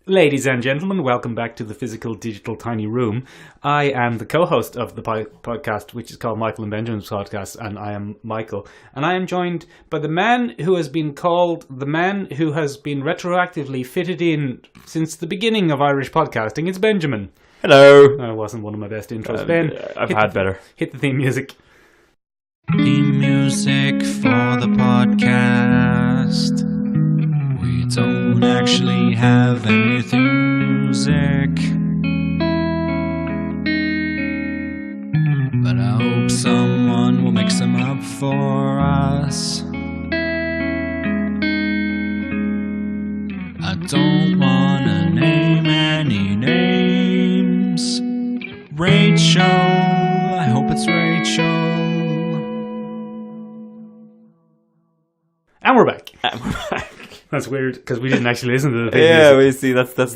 Ladies and gentlemen, welcome back to the Physical Digital Tiny Room. I am the co-host of the podcast, which is called Michael and Benjamin's podcast, and I am Michael. And I am joined by the man who has been called the man who has been retroactively fitted in since the beginning of Irish podcasting. It's Benjamin. Hello. That wasn't one of my best intros. Ben, I've had better. Hit the theme music. Theme music for the podcast. We don't actually have any theme music, but I hope someone will mix them up for us. I don't wanna name any names. Rachel, I hope it's Rachel. And we're back. And we're back. That's weird, because we didn't actually listen to the theme Yeah, music. we see, that's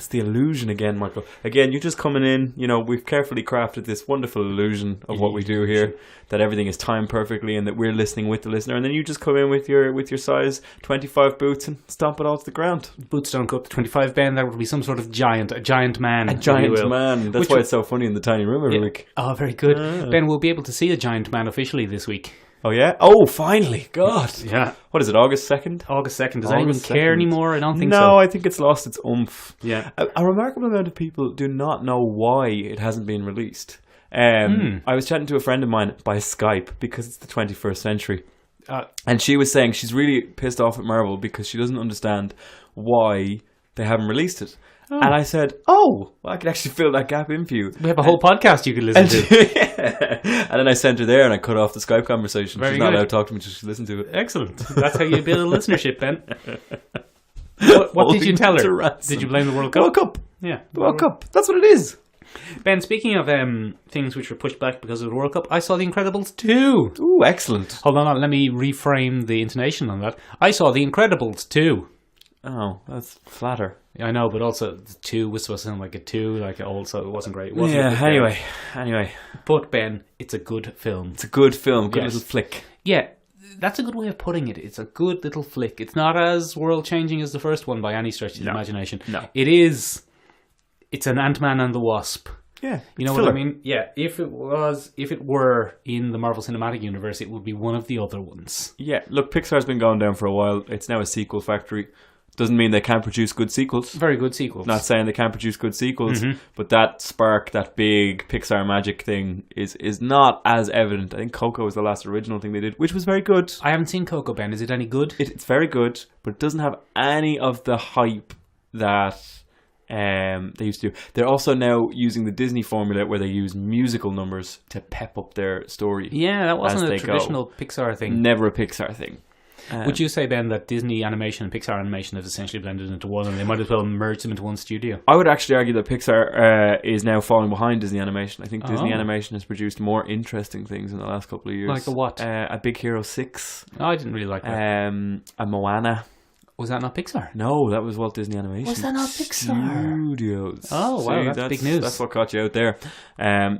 the illusion again, Michael. Again, you're just coming in, we've carefully crafted this wonderful illusion of what we do here, that everything is timed perfectly and that we're listening with the listener, and then you just come in with your size 25 boots and stomp it all to the ground. Boots don't go up to 25, Ben. That would be some sort of giant man. A giant man. That's why it's so funny in the tiny room every week. Oh, very good. Ben, we'll be able to see a giant man officially this week. Oh, yeah? Oh, finally. God. Yeah. What is it, August 2nd? August 2nd. Does anyone care anymore? I don't think so. No, I think it's lost its oomph. Yeah. A remarkable amount of people do not know why it hasn't been released. I was chatting to a friend of mine by Skype because it's the 21st century. And she was saying she's really pissed off at Marvel because she doesn't understand why they haven't released it. Oh. And I said, well, I could actually fill that gap in for you. We have a whole podcast you could listen to. And then I sent her there and I cut off the Skype conversation. Very She's not good. allowed to talk to me until she listens to it. Excellent. That's how you build listenership, Ben. What did you tell her? Did you blame the World Cup? World Cup. Yeah. The World Cup. That's what it is. Ben, speaking of things which were pushed back because of the World Cup, I saw The Incredibles 2. Ooh, excellent. Hold on, let me reframe the intonation on that. I saw The Incredibles 2. Oh, that's flatter. I know, but also the 2 was supposed to sound like a 2, like also it wasn't great. Anyway. But Ben, it's a good film. It's a good film, good Yes. little flick. Yeah, that's a good way of putting it. It's a good little flick. It's not as world-changing as the first one by any stretch of the imagination. No. It's an Ant-Man and the Wasp. Yeah. You know what I mean? Yeah, if it were in the Marvel Cinematic Universe, it would be one of the other ones. Yeah, look, Pixar's been going down for a while. It's now a sequel factory. Doesn't mean they can't produce good sequels. Very good sequels. Not saying they can't produce good sequels, but that spark, that big Pixar magic thing is not as evident. I think Coco was the last original thing they did, which was very good. I haven't seen Coco, Ben. Is it any good? It's very good, but it doesn't have any of the hype that they used to do. They're also now using the Disney formula where they use musical numbers to pep up their story. Yeah, that wasn't a traditional Pixar thing. Never a Pixar thing. Would you say, Ben, that Disney animation and Pixar animation have essentially blended into one, and they might as well merge them into one studio? I would actually argue that Pixar is now falling behind Disney animation. I think Disney animation has produced more interesting things in the last couple of years. Like a what? A Big Hero 6. Oh, I didn't really like that. A Moana. Was that not Pixar? No, that was Walt Disney Animation. Was that not Pixar? Studios. Oh, wow, that's big news. That's what caught you out there.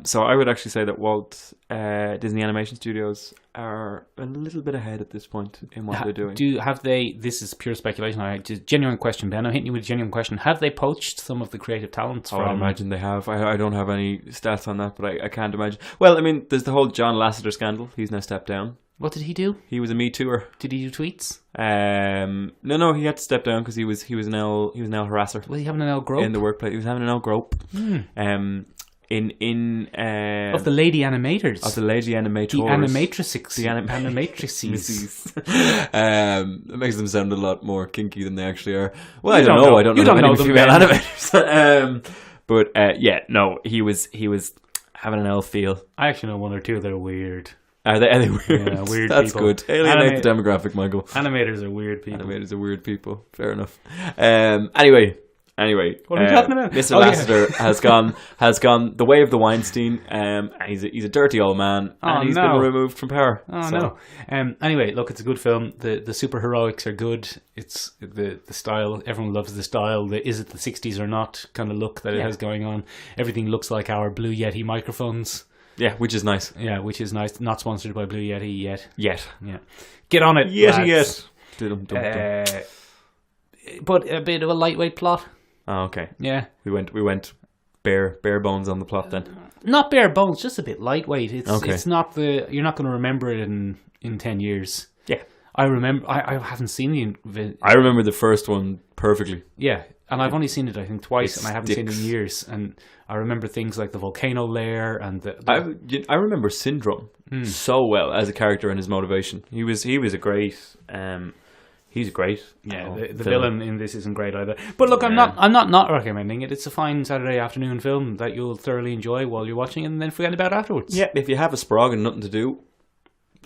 So I would actually say that Walt Disney Animation Studios are a little bit ahead at this point in what they're doing. This is pure speculation, genuine question, Ben. I'm hitting you with a genuine question. Have they poached some of the creative talents from... I imagine they have. I don't have any stats on that, but I can't imagine. Well, I mean, there's the whole John Lasseter scandal. He's now stepped down. What did he do? He was a Me Too'er. Did he do tweets? No, he had to step down because he was an L harasser. Was he having an L grope? In the workplace. He was having an L grope. Of the lady animators. Of the lady animators. The animatrices. The animatrices. It makes them sound a lot more kinky than they actually are. Well, I don't know. I don't know any them, female animators. But he was having an L feel. I actually know one or two that are weird. Are they weird? Yeah, weird That's people. Good. Alienate the demographic, Michael. Animators are weird people. Animators are weird people. Fair enough. Anyway, what are we talking about? Mr. Lasseter has gone the way of the Weinstein. He's a dirty old man, and he's been removed from power. No. Anyway, look, it's a good film. The super heroics are good. It's the style. Everyone loves the style. Is it the 60s or not kind of look that it has going on. Everything looks like our Blue Yeti microphones. Yeah, which is nice. Yeah, which is nice. Not sponsored by Blue Yeti yet. Yeah. Get on it, Yet. But a bit of a lightweight plot. Oh, okay. Yeah. We went bare bones on the plot then. Not bare bones, just a bit lightweight. It's Okay. not you're not going to remember it in 10 years. Yeah. I remember. I haven't seen I remember the first one perfectly. Yeah, and I've only seen it I think twice, and I haven't seen it sticks. in years. And I remember things like the volcano lair and I remember Syndrome so well as a character and his motivation. He was a great. He's great. yeah, the villain in this isn't great either. But look, I'm not recommending it. It's a fine Saturday afternoon film that you'll thoroughly enjoy while you're watching it, and then forget about it afterwards. Yeah, if you have a sprog and nothing to do,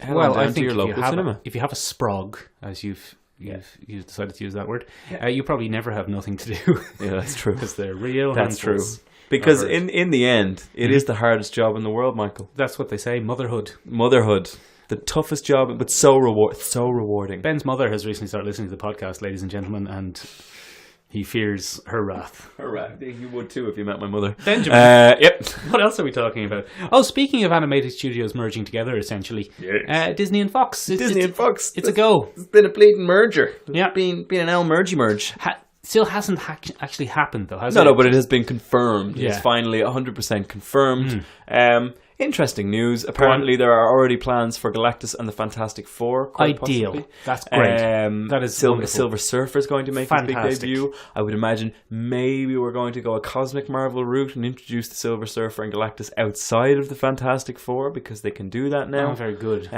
head on down to your local cinema. If you have a sprog, as you've decided to use that word, you probably never have nothing to do. Yeah, that's true. Because they're real. That's true. handfuls. Because in the end, it is the hardest job in the world, Michael. That's what they say. Motherhood. Motherhood, the toughest job, but so rewarding. Ben's mother has recently started listening to the podcast, ladies and gentlemen, and he fears her wrath. You would too if you met my mother. Benjamin. Yep. What else are we talking about? Oh, speaking of animated studios merging together, essentially, Disney and Fox. Disney and Fox. It's a go. It's been a bleeding merger. Yeah. Been an L merge. Still hasn't actually happened, though, has it? No, but it has been confirmed. Yeah. It's finally 100% confirmed. Interesting news. Apparently, there are already plans for Galactus and the Fantastic Four. Ideal. Possibly. That's great. That is Silver wonderful. Surfer is going to make his big debut. I would imagine maybe we're going to go a cosmic Marvel route and introduce the Silver Surfer and Galactus outside of the Fantastic Four because they can do that now. Oh, very good.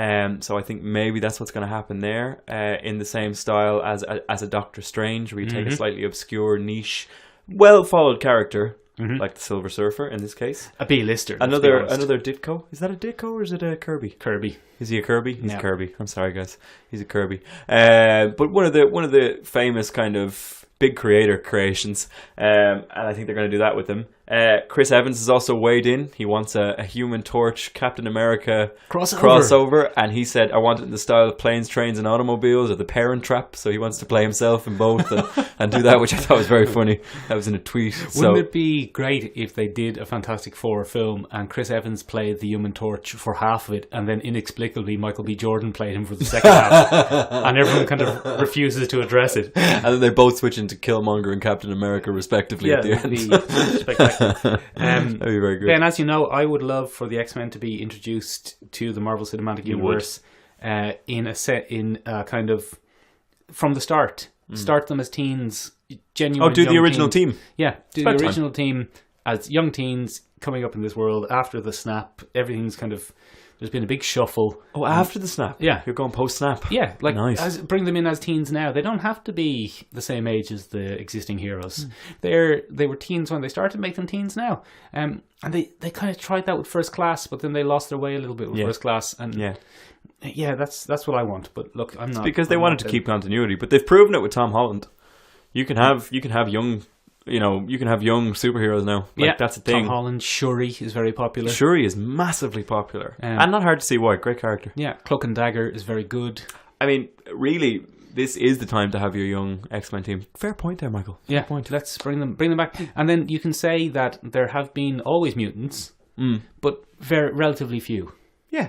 So I think maybe that's what's going to happen there. In the same style as a Doctor Strange, where you take a slightly obscure, niche, well-followed character. Like the Silver Surfer in this case. A B-lister. Another Ditko. Is that a Ditko or is it a Kirby? Kirby. Is he a Kirby? He's Yeah. Kirby. I'm sorry, guys. He's a Kirby. But one of the famous kind of big creator creations, and I think they're going to do that with him. Chris Evans has also weighed in. He wants a Human Torch, Captain America crossover, and he said, I want it in the style of Planes, Trains and Automobiles or The Parent Trap, so he wants to play himself in both and do that, which I thought was very funny. That was in a tweet. Wouldn't it be great if they did a Fantastic Four film and Chris Evans played the Human Torch for half of it, and then inexplicably Michael B. Jordan played him for the second half, and everyone kind of refuses to address it. And then they both switch into Killmonger and Captain America respectively at the end. Spectacular. That'd be very good. Ben, as you know, I would love for the X-Men to be introduced to the Marvel Cinematic Universe in a kind of from the start. Start them as teens, genuine. Do the original teens. team. Yeah, do the original team as young teens coming up in this world after the snap. Everything's kind of. There's been a big shuffle. Oh, after the snap? Yeah. You're going post-snap? Yeah, like nice. Bring them in as teens now. They don't have to be the same age as the existing heroes. They were teens when they started, make them teens now. And they kind of tried that with First Class, but then they lost their way a little bit with First Class. And yeah, that's what I want. But look, I'm not. Because they wanted to keep continuity, but they've proven it with Tom Holland. You can have young. You can have young superheroes now. That's a thing. Tom Holland, Shuri is very popular. Shuri is massively popular. And not hard to see why. Great character. Yeah, Cloak and Dagger is very good. I mean, really, this is the time to have your young X-Men team. Fair point there, Michael. Fair point. Let's bring them back. And then you can say that there have been always mutants, but very relatively few. Yeah.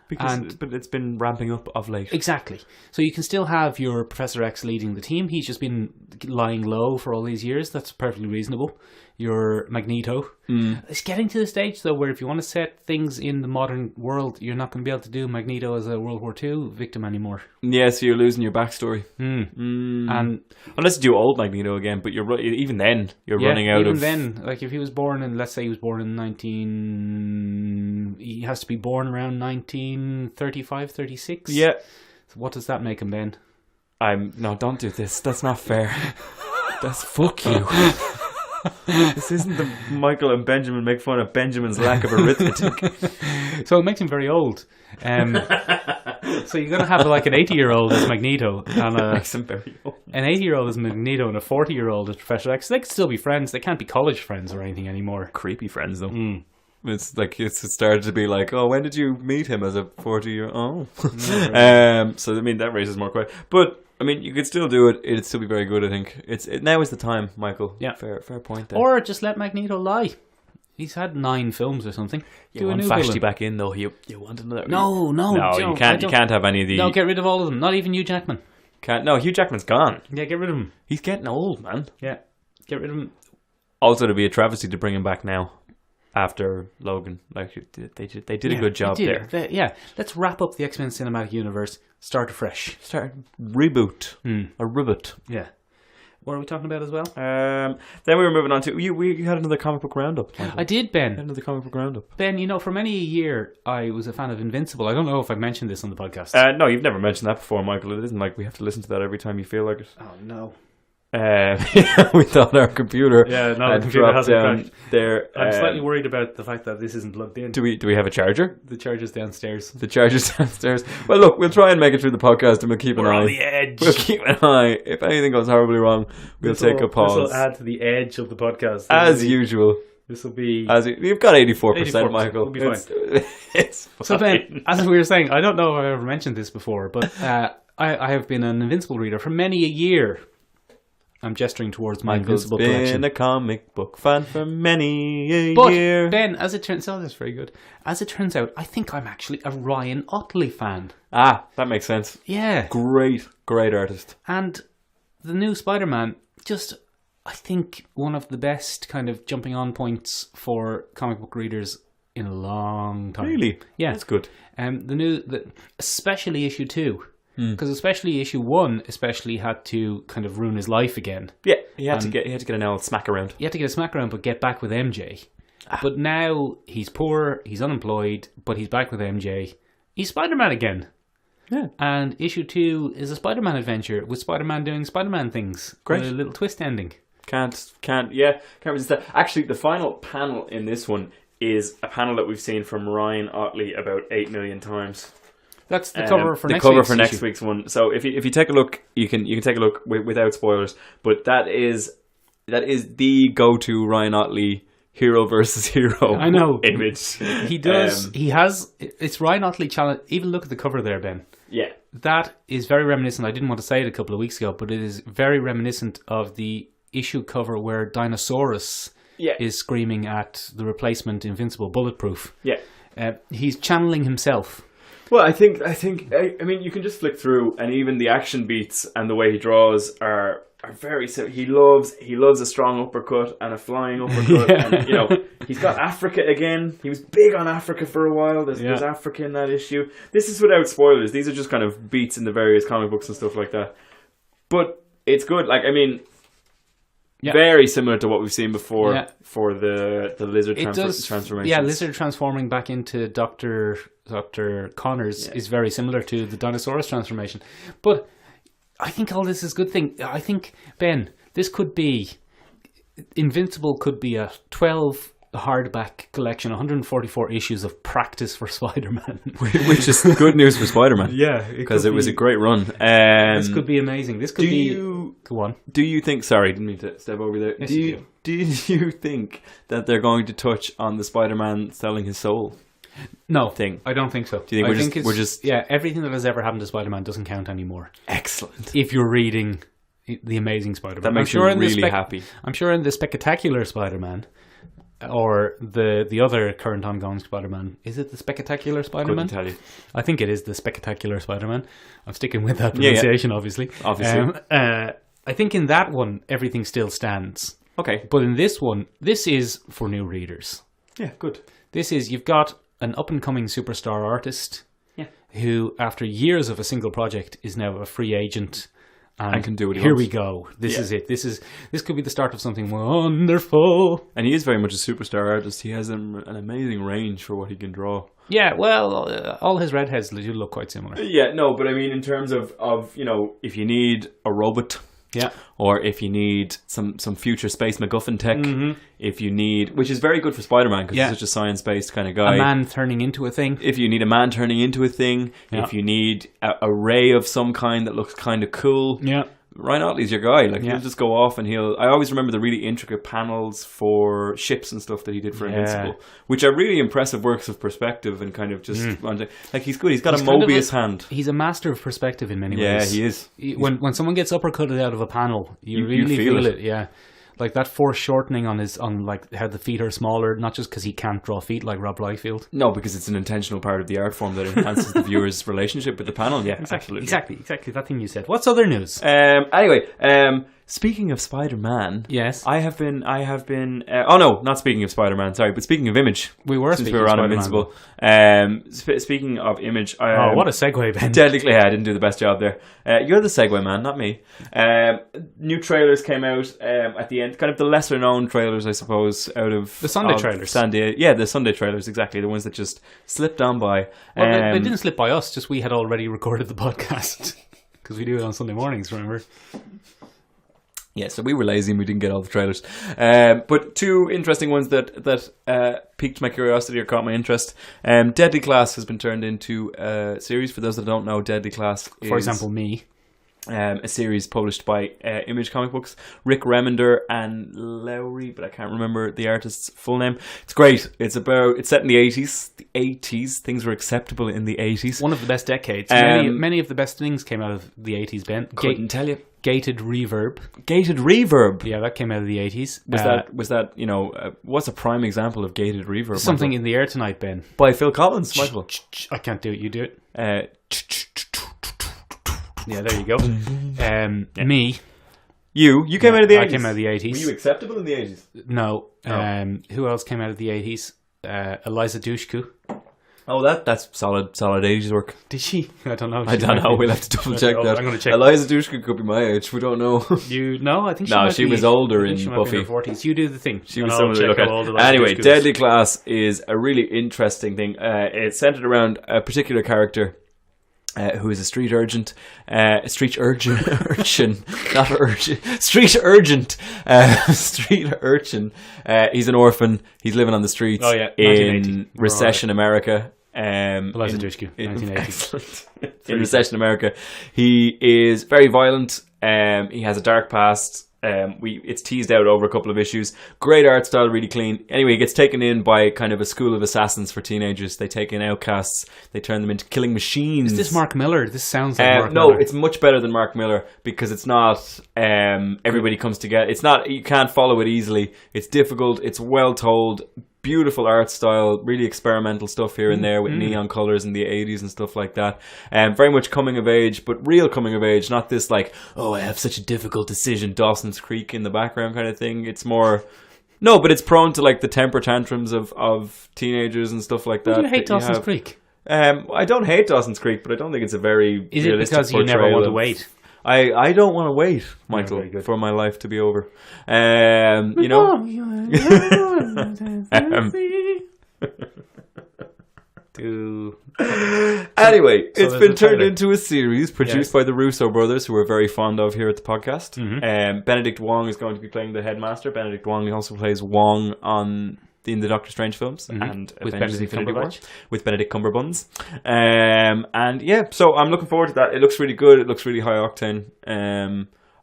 But it's been ramping up of late. Exactly. So you can still have your Professor X leading the team. He's just been lying low for all these years. That's perfectly reasonable. Your Magneto. It's getting to the stage, though, where if you want to set things in the modern world, you're not going to be able to do Magneto as a World War II victim anymore. Yeah, so you're losing your backstory. And unless you do old Magneto again, but even then, you're running out of... Even then, like if he was born in, let's say he was born in he has to be born around 1935, 36. Yeah. So what does that make him then? No, don't do this. That's not fair. That's fuck you. This isn't the Michael and Benjamin make fun of Benjamin's lack of arithmetic. So it makes him very old. So you're going to have like an 80-year-old as Magneto and makes him very old. An 80-year-old as Magneto and a 40-year-old as Professor X. They can still be friends. They can't be college friends or anything anymore. Creepy friends though. It's like it started to be like, oh, when did you meet him as a 40-year-old? So I mean that raises more questions. But I mean, you could still do it. It'd still be very good. I think now is the time, Michael. Yeah, fair point there. Or just let Magneto lie. He's had 9 films or something. You want Fashty back in though. You want another? No, you can't. You can't have any of the. No, get rid of all of them. Not even Hugh Jackman. No, Hugh Jackman's gone. Yeah, get rid of him. He's getting old, man. Yeah. Get rid of him. Also, it'd be a travesty to bring him back now after Logan. Like they did a good job there. Let's wrap up the X-Men cinematic universe. Start afresh. Reboot. A reboot. Yeah. What are we talking about as well? Then we were moving on to you had another comic book roundup. Michael. I did, Ben. Another comic book roundup. Ben, for many a year I was a fan of Invincible. I don't know if I've mentioned this on the podcast. No, you've never mentioned that before, Michael. It isn't like we have to listen to that every time you feel like it. Oh no. We thought our computer the computer dropped hasn't down crashed. there. I'm slightly worried about the fact that this isn't plugged in. Do we have a charger? The charger's downstairs. The charger's downstairs. Well, look, we'll try and make it through the podcast, and we'll keep an eye. We're on the edge. We'll keep an eye. If anything goes horribly wrong, we'll take a pause. This will add to the edge of the podcast. As usual. This will be... You've got 84%, Michael. We'll be fine. It's fine. So then, as we were saying, I don't know if I've ever mentioned this before, but I have been an Invincible reader for many a year. I'm gesturing towards my Invincible collection. Been a comic book fan for many a year. But Ben, as it turns out, that's very good. As it turns out, I think I'm actually a Ryan Otley fan. Ah, that makes sense. Yeah. Great artist. And the new Spider-Man, I think one of the best kind of jumping on points for comic book readers in a long time. Really? Yeah. That's good. Especially issue 2. Because especially issue 1 had to kind of ruin his life again. Yeah, he had to get an old smack around. He had to get a smack around, but get back with MJ. But now he's poor, he's unemployed, but he's back with MJ. He's Spider-Man again. Yeah. And issue 2 is a Spider-Man adventure with Spider-Man doing Spider-Man things. Great. With a little twist ending. Can't resist that. Actually, the final panel in this one is a panel that we've seen from Ryan Otley about 8 million times. That's the cover for next week's one. So if you take a look, you can take a look without spoilers. But that is the go-to Ryan Otley hero versus hero. I know image. He does. It's Ryan Otley challenge. Even look at the cover there, Ben. Yeah, that is very reminiscent. I didn't want to say it a couple of weeks ago, but it is very reminiscent of the issue cover where Dinosaurus is screaming at the replacement Invincible Bulletproof. Yeah, he's channeling himself. Well, I mean, you can just flick through, and even the action beats and the way he draws are very similar. He loves a strong uppercut and a flying uppercut. Yeah. And, he's got Africa again. He was big on Africa for a while. There's Africa in that issue. This is without spoilers. These are just kind of beats in the various comic books and stuff like that. But it's good. Like, I mean, very similar to what we've seen before for the lizard transformation. Yeah, lizard transforming back into Dr. Connors is very similar to the Dinosaurus transformation. But I think all this is a good thing. I think, Ben, this could be... Invincible could be a 12 hardback collection, 144 issues of practice for Spider-Man. Which is good news for Spider-Man. Yeah. Because it was a great run. This could be amazing. This could be... Go on. Do you think... Sorry, didn't mean to step over there. Yes, do you think that they're going to touch on the Spider-Man selling his soul? No, thing. I don't think so. Do you think we're just everything that has ever happened to Spider-Man doesn't count anymore. Excellent. If you're reading The Amazing Spider-Man, that makes me really happy. I'm sure in the Spectacular Spider-Man, or the other current ongoing Spider-Man, is it the Spectacular Spider-Man? Couldn't tell you. I think it is the Spectacular Spider-Man. I'm sticking with that pronunciation, obviously. I think in that one everything still stands. Okay, but in this one, this is for new readers. Yeah, good. This is, you've got an up-and-coming superstar artist who, after years of a single project, is now a free agent. And can do what he wants. Here wants. we go. This is it. This could be the start of something wonderful. And he is very much a superstar artist. He has an amazing range for what he can draw. Yeah, well, all his redheads do look quite similar. Yeah, no, but I mean in terms of if you need a robot... Yeah. Or if you need some future space MacGuffin tech, if you need, which is very good for Spider-Man because he's such a science-based kind of guy. A man turning into a thing. If you need a man turning into a thing, if you need a ray of some kind that looks kind of cool, Ryan Otley's your guy. Like he'll just go off and I always remember the really intricate panels for ships and stuff that he did for Invincible, which are really impressive works of perspective and kind of just like he's good. He's got a Mobius hand. He's a master of perspective in many ways. Yeah, he is. When someone gets uppercutted out of a panel, you really feel it. Yeah. Like that foreshortening on like how the feet are smaller, not just because he can't draw feet like Rob Liefeld. No, because it's an intentional part of the art form that enhances the viewer's relationship with the panel. Yeah, exactly. That thing you said. What's other news? Anyway, Speaking of Spider-Man, Yes. I have been. Oh no, not speaking of Spider-Man. Sorry, but speaking of Image. We were Since speaking we were of on Spider-Man. Invincible. Speaking of Image. What a segue, Ben. Deadly. Yeah, I didn't do the best job there. You're the segue man, not me. New trailers came out at the end. Kind of the lesser known trailers, I suppose, out of The Sunday trailers. The Sunday trailers, exactly. The ones that just slipped on by. Well, they didn't slip by us, just we had already recorded the podcast. Because we do it on Sunday mornings, remember? Yeah, so we were lazy and we didn't get all the trailers. But two interesting ones that piqued my curiosity or caught my interest. Deadly Class has been turned into a series. For those that don't know, Deadly Class is... For example, me. A series published by Image Comic Books, Rick Remender and Lowry, but I can't remember the artist's full name. It's great. It's set in the 80s. The 80s. Things were acceptable in the 80s. One of the best decades. Many of the best things came out of the 80s, Ben. Couldn't tell you. Gated Reverb. Gated Reverb. Yeah, that came out of the 80s. Was that what's a prime example of gated reverb? Something Michael? in the Air Tonight, Ben. By Phil Collins, Michael. I can't do it. You do it. Yeah, there you go. Me. You came out of the 80s. I came out of the 80s. Were you acceptable in the 80s? No. Oh. Who else came out of the 80s? Eliza Dushku. Oh, that's solid 80s work. Did she? I don't know. I don't know. We'll have to double check that. I'm going to check. Eliza Dushku could be my age. We don't know. I think she she was older in she Buffy. In her 40s. You do the thing. She was someone to look at. Anyway, Deadly Class is a really interesting thing. It's centered around a particular character who is a street urchin, street urchin. He's an orphan. He's living on the streets in recession America. Eliza Dushku, 1980. In recession America, he is very violent. He has a dark past. It's teased out over a couple of issues. Great art style, really clean. Anyway, he gets taken in by kind of a school of assassins for teenagers. They take in outcasts. They turn them into killing machines. Is this Mark Miller? This sounds like Mark Miller. No, it's much better than Mark Miller because it's not everybody comes together. It's not, you can't follow it easily. It's difficult. It's well told. Beautiful art style, really experimental stuff here and there with neon colours in the 80s and stuff like that. Very much coming of age, but real coming of age, not this like, oh, I have such a difficult decision, Dawson's Creek in the background kind of thing. It's more, no, but it's prone to like the temper tantrums of teenagers and stuff like that. Do you hate Dawson's Creek? I don't hate Dawson's Creek, but I don't think it's a very Is it because you never want to wait? I don't want to wait, Michael, for my life to be over. You know. Anyway, it's been turned into a series produced by the Russo brothers, who we're very fond of here at the podcast. Benedict Wong is going to be playing the headmaster. Benedict Wong also plays Wong in the Doctor Strange films and with Avengers Benedict Infinity War Cumberbatch. with Benedict Cumberbuns. And yeah, so I'm looking forward to that. It looks really good. It looks really high octane.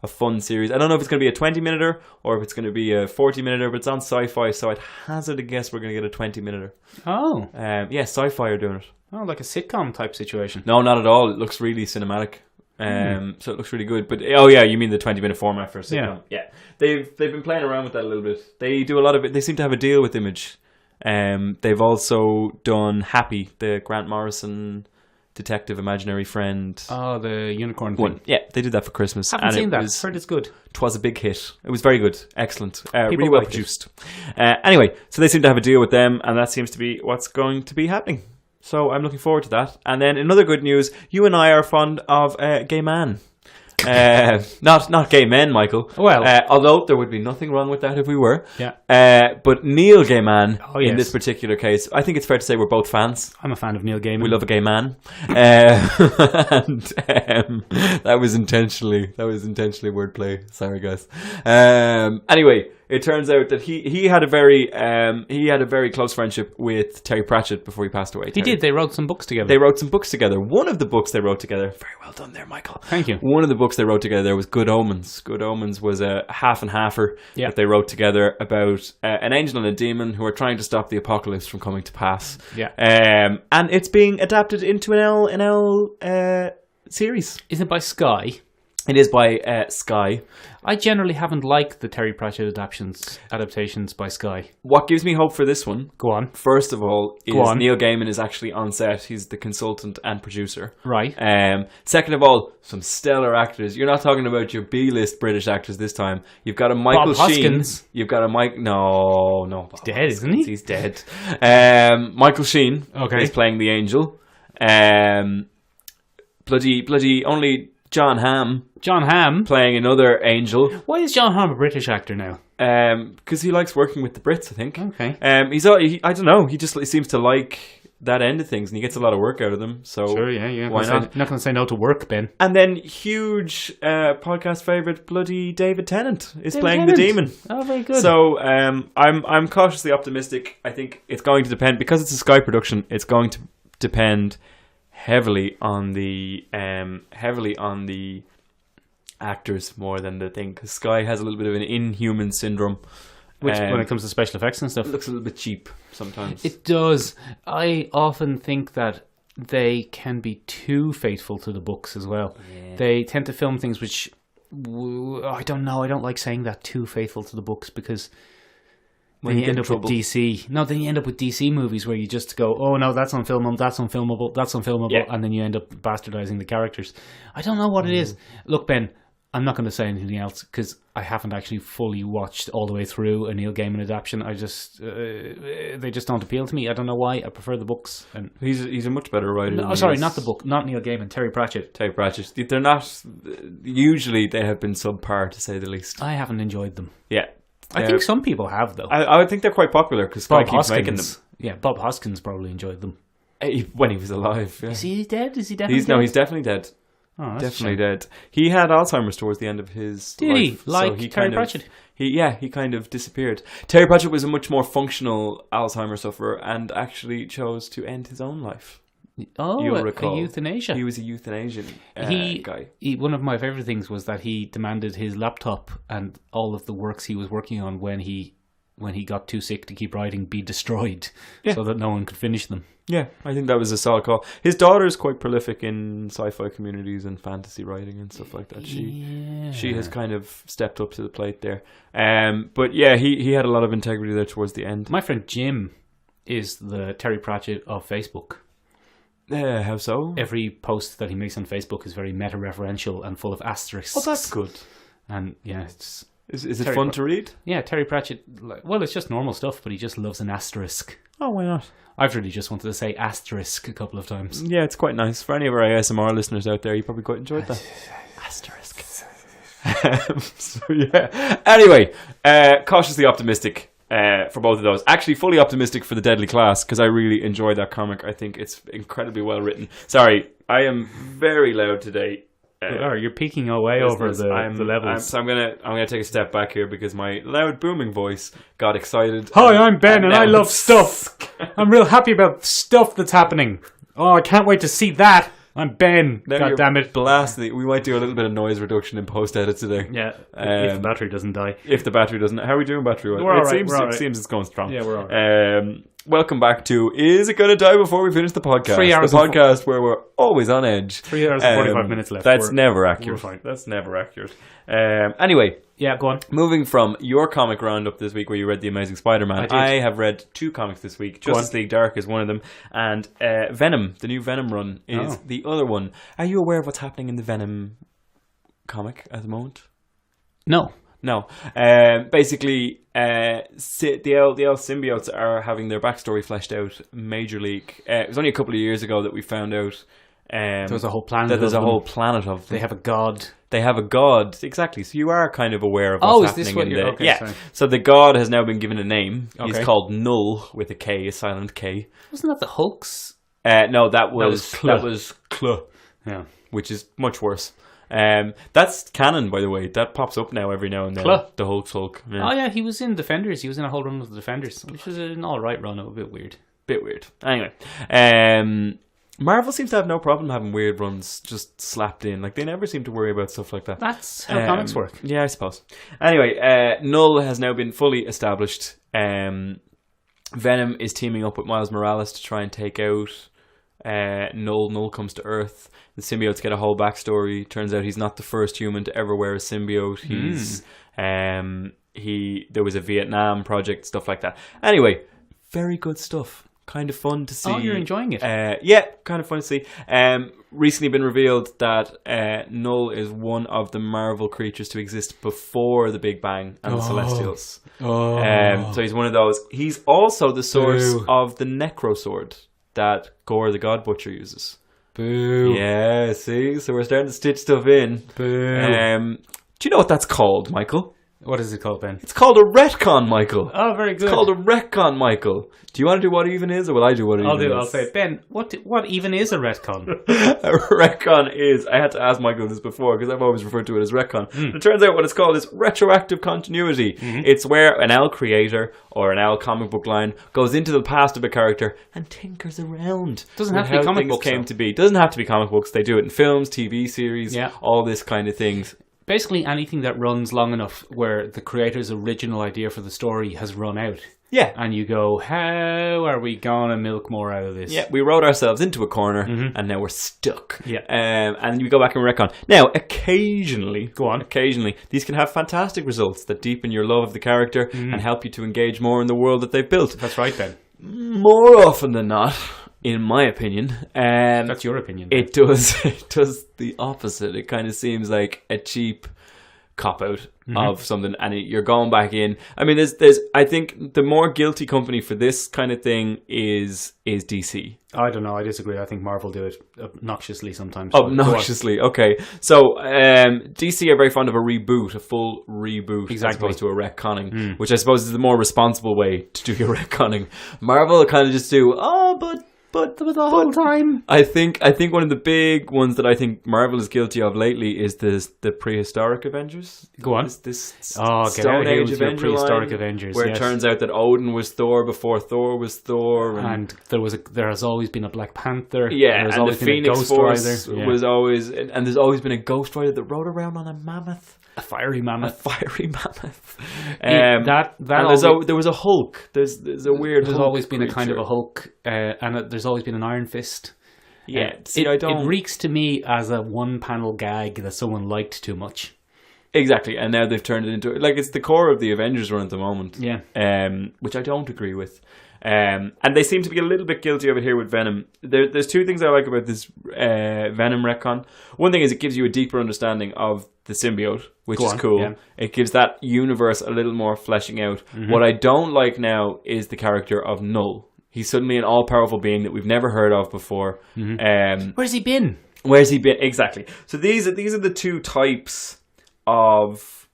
A fun series. I don't know if it's going to be a 20-minuter or if it's going to be a 40-minuter, but it's on Sci-Fi, so I'd hazard a guess we're going to get a 20-minuter. Oh. Yeah, Sci-Fi are doing it. Oh, like a sitcom type situation. No, not at all. It looks really cinematic. So it looks really good. But oh yeah, you mean the 20-minute format for a sitcom? Yeah. They've been playing around with that a little bit. They do a lot of it. They seem to have a deal with Image. They've also done Happy, the Grant Morrison detective imaginary friend. Oh, the unicorn one. thing. Yeah, they did that for Christmas. Haven't seen that. Heard it's good. Twas a big hit. It was very good. Excellent. Really well produced. Anyway, so they seem to have a deal with them, and that seems to be what's going to be happening. So I'm looking forward to that. And then another good news, you and I are fond of Gay Man. Not gay men, Michael. Well, although there would be nothing wrong with that if we were. Yeah. But Neil Gaiman, yes. in this particular case, I think it's fair to say we're both fans. I'm a fan of Neil Gaiman. We love a gay man. And that was intentionally wordplay. Sorry, guys. Anyway, it turns out that he had a very close friendship with Terry Pratchett before he passed away. He did. They wrote some books together. One of the books they wrote together. Very well done there, Michael. Thank you. One of the books they wrote together was Good Omens. Good Omens was a half and halfer that they wrote together about an angel and a demon who are trying to stop the apocalypse from coming to pass. Yeah. And it's being adapted into an L series. Isn't it by Sky? It is by Sky. I generally haven't liked the Terry Pratchett adaptations by Sky. What gives me hope for this one, Go on. first of all, is Go on. Neil Gaiman is actually on set. He's the consultant and producer. Right. Second of all, some stellar actors. You're not talking about your B-list British actors this time. You've got a Michael Bob Sheen. Hoskins. You've got a Mike. No. He's dead, isn't he? He's dead. Michael Sheen. Okay. Is playing the angel. Bloody only John Hamm John Hamm. playing another angel. Why is John Hamm a British actor now? Because he likes working with the Brits, I think. Okay. I don't know. He seems to like that end of things, and he gets a lot of work out of them. So Sure, yeah. why not? You're not going to say no to work, Ben. And then huge podcast favorite, bloody David Tennant is David playing Tennant. the demon. Oh, very good. So I'm cautiously optimistic. I think it's going to depend, because it's a Sky production. It's going to depend heavily on the actors more than the thing, because Sky has a little bit of an inhuman syndrome. Which, when it comes to special effects and stuff, It looks a little bit cheap sometimes. it does. I often think that they can be too faithful to the books as well. Yeah. They tend to film things which, I don't know, I don't like saying that, too faithful to the books, because When then you you get end in up with trouble. DC. No, then you end up with DC movies where you just go, oh no, that's unfilmable, that's unfilmable, that's unfilmable, Yeah. and then you end up bastardizing the characters. I don't know what it is. Look, Ben, I'm not going to say anything else because I haven't actually fully watched all the way through a Neil Gaiman adaptation. I just they just don't appeal to me. I don't know why. I prefer the books. And He's a much better writer. no, than sorry, he is. not the book, not Neil Gaiman. Terry Pratchett. Terry Pratchett. They're not. Usually, they have been subpar, to say the least. I haven't enjoyed them. Yeah, I think some people have though. I would think they're quite popular because Sky Bob keeps Hoskins. making them. Yeah, Bob Hoskins probably enjoyed them. When he was alive. Yeah. Is he dead? Is he definitely He's definitely dead. Oh, that's a Definitely shame. dead. He had Alzheimer's towards the end of his Did life. he? Like he Terry kind of- Pratchett? He kind of disappeared. Terry Pratchett was a much more functional Alzheimer's sufferer and actually chose to end his own life. Oh, You'll a recall. euthanasia. He was a euthanasian guy. One of my favorite things was that he demanded his laptop and all of the works he was working on when he got too sick to keep writing be destroyed, Yeah. so that no one could finish them. Yeah, I think that was a solid call. His daughter is quite prolific in sci-fi communities and fantasy writing and stuff like that. She has kind of stepped up to the plate there. But yeah, he had a lot of integrity there towards the end. My friend Jim is the Terry Pratchett of Facebook. How so? Every post that he makes on Facebook is very meta-referential and full of asterisks. Oh, that's good. And yeah, it's Is it Terry fun to read? yeah, Terry Pratchett. Well, it's just normal stuff, but he just loves an asterisk. Oh, why not? I've really just wanted to say asterisk a couple of times. Yeah, it's quite nice. For any of our ASMR listeners out there, you probably quite enjoyed that. Asterisk. So yeah. Anyway, cautiously optimistic for both of those. Actually, fully optimistic for The Deadly Class, because I really enjoyed that comic. I think it's incredibly well written. Sorry, I am very loud today. You're peeking away over the levels. So I'm gonna take a step back here because my loud booming voice got excited. Hi, I'm Ben, and now I love it's- stuff. I'm real happy about stuff that's happening. Oh, I can't wait to see that. I'm Ben. Now God you're damn it. blasting. We might do a little bit of noise reduction in post edit today. Yeah, if the battery doesn't die. If the battery doesn't, how are we doing battery wise? We're all right, Seems, we're all it right. seems it's going strong. Yeah, we're all Welcome back to Is It Gonna Die Before We Finish the Podcast? 3 hours The and podcast where we're always on edge. 3 hours and 45 minutes left. That's We're- never accurate. we're fine. That's never accurate. Anyway, Yeah, go on. moving from your comic roundup this week where you read The Amazing Spider-Man, did. I have read 2 comics this week. Go Justice League Dark is one of them, and Venom, the new Venom run, is the other one. Are you aware of what's happening in the Venom comic at the moment? No. No. Basically, the old symbiotes are having their backstory fleshed out. Major League. It was only a couple of years ago that we found out There's a whole planet that there's of a them. whole planet of them. They have a god. They have a god, exactly. So you are kind of aware of what's Oh, is happening this what in you're... the Okay, yeah. sorry. So the god has now been given a name. He's Okay. called Null with a K, a silent K. Wasn't that the Hulk's? No, that was Clu. Yeah. which is much worse. That's canon, by the way. That pops up now every now and then. Clu. The Hulk. Yeah. Oh, yeah, he was in Defenders. He was in a whole run of the Defenders, which was an alright run. A bit weird. Bit weird. Anyway, Marvel seems to have no problem having weird runs just slapped in. Like, they never seem to worry about stuff like that. That's how comics work. Yeah, I suppose. Anyway, Null has now been fully established. Venom is teaming up with Miles Morales to try and take out Null comes to Earth. The symbiotes get a whole backstory. Turns out he's not the first human to ever wear a symbiote. He's there was a Vietnam project, stuff like that. Anyway, very good stuff. Kind of fun to see. Oh, you're enjoying it? Yeah, kind of fun to see. Recently been revealed that Null is one of the Marvel creatures to exist before the Big Bang and the Celestials. So he's one of those. He's also the source of the Necro Sword that Gore the God Butcher uses. Boo. Yeah, see? So we're starting to stitch stuff in. Boo. Do you know what that's called, Michael? What is it called, Ben? It's called a retcon, Michael. Oh, very good. It's called a retcon, Michael. Do you want to do what even is, or will I do what even is? I'll say it. Ben, what even is a retcon? A retcon is, I had to ask Michael this before because I've always referred to it as retcon. It turns out what it's called is retroactive continuity. It's where an L creator or an L comic book line goes into the past of a character and tinkers around. Doesn't have to be comic books. Came to be. Doesn't have to be comic books. They do it in films, TV series, all this kind of things. Basically anything that runs long enough where the creator's original idea for the story has run out. Yeah. And you go, how are we going to milk more out of this? Yeah, we wrote ourselves into a corner and now we're stuck. Yeah. And we go back and retcon. Now, occasionally, these can have fantastic results that deepen your love of the character and help you to engage more in the world that they've built. That's right, Ben. More often than not, in my opinion, that's your opinion. It does the opposite. It kind of seems like a cheap cop out of something, and you're going back in. I mean, there's. I think the more guilty company for this kind of thing is DC. I don't know. I disagree. I think Marvel do it obnoxiously sometimes. Obnoxiously, okay. So DC are very fond of a full reboot, as opposed to a retconning, which I suppose is the more responsible way to do your retconning. Marvel kind of just do, but the whole time. I think one of the big ones that I think Marvel is guilty of lately is the prehistoric Avengers. Go on. This Stone Age Avenger prehistoric Avengers, where it turns out that Odin was Thor before Thor was Thor, and there has always been a Black Panther. Yeah, there's and always the been Phoenix a Ghost Force Rider. was always, and there's always been a Ghost Rider that rode around on a mammoth. A fiery mammoth. And there was a Hulk. There's a weird. There's Hulk always been creature. a kind of a Hulk, and there's always been an Iron Fist. Yeah, it reeks to me as a one-panel gag that someone liked too much. Exactly, and now they've turned it into it's the core of the Avengers run at the moment. Yeah, which I don't agree with. And they seem to be a little bit guilty of it here with Venom. There's two things I like about this Venom retcon. One thing is it gives you a deeper understanding of the symbiote, which is cool. Yeah. It gives that universe a little more fleshing out. What I don't like now is the character of Null. He's suddenly an all-powerful being that we've never heard of before. Where's he been? Exactly. So these are the two types of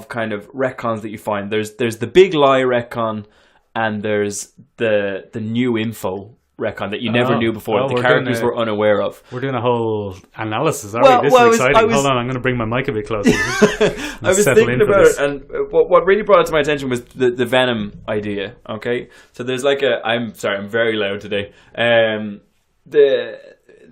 kind of retcons that you find. There's the big lie retcon, and there's the new info retcon that you never knew before, that the characters were unaware of. We're doing a whole analysis, aren't we? This is exciting. Hold on, I'm going to bring my mic a bit closer. I was thinking about it, and what really brought it to my attention was the Venom idea, okay? So there's I'm very loud today.